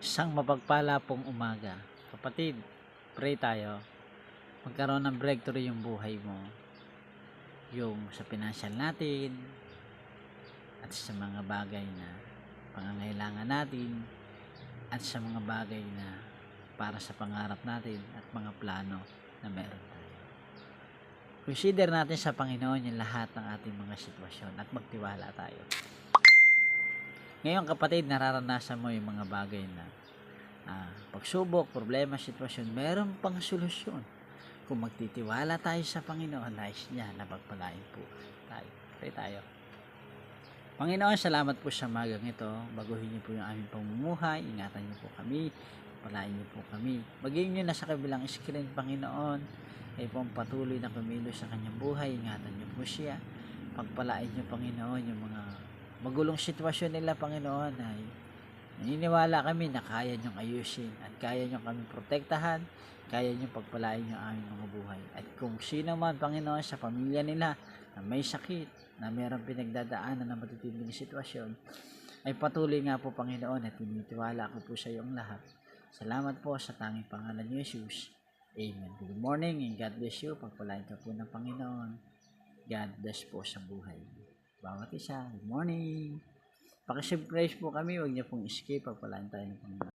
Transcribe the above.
Isang mapagpala pong umaga. Kapatid, pray tayo. Magkaroon ng breakthrough yung buhay mo. Yung sa financial natin at sa mga bagay na pangangailangan natin at sa mga bagay na para sa pangarap natin at mga plano na meron tayo. Consider natin sa Panginoon yung lahat ng ating mga sitwasyon at magtiwala tayo. Ngayon kapatid, nararanasan mo yung mga bagay na pagsubok, problema, sitwasyon, meron pang solusyon. Kung magtitiwala tayo sa Panginoon, nais niya na pagpalain po tayo. Pray tayo. Panginoon, salamat po sa magang ito. Baguhin niyo po yung aming pamumuhay. Ingatan niyo po kami. Palain niyo po kami. Maging niyo na sa kabilang screen, Panginoon, ay po patuloy na kumilos sa kanyang buhay. Ingatan niyo po siya. Pagpalain niyo, Panginoon, yung mga magulong sitwasyon nila, Panginoon, ay naniniwala kami na kaya niyong ayusin at kaya niyong kami protektahan, kaya niyong pagpalain yung aming mga buhay. At kung sino man, Panginoon, sa pamilya nila na may sakit, na mayroong pinagdadaanan na matitinding sitwasyon, ay patuloy nga po, Panginoon, at tinitiwala ko po sa iyong lahat. Salamat po sa tanging pangalan ni Jesus. Amen. Good morning and God bless you. Pagpalain ka po ng Panginoon. God bless po sa buhay. Bawat isa. Good morning. Pakisubscribe po kami, huwag niyo pong escape, pagpalaan tayo ng Panginoon.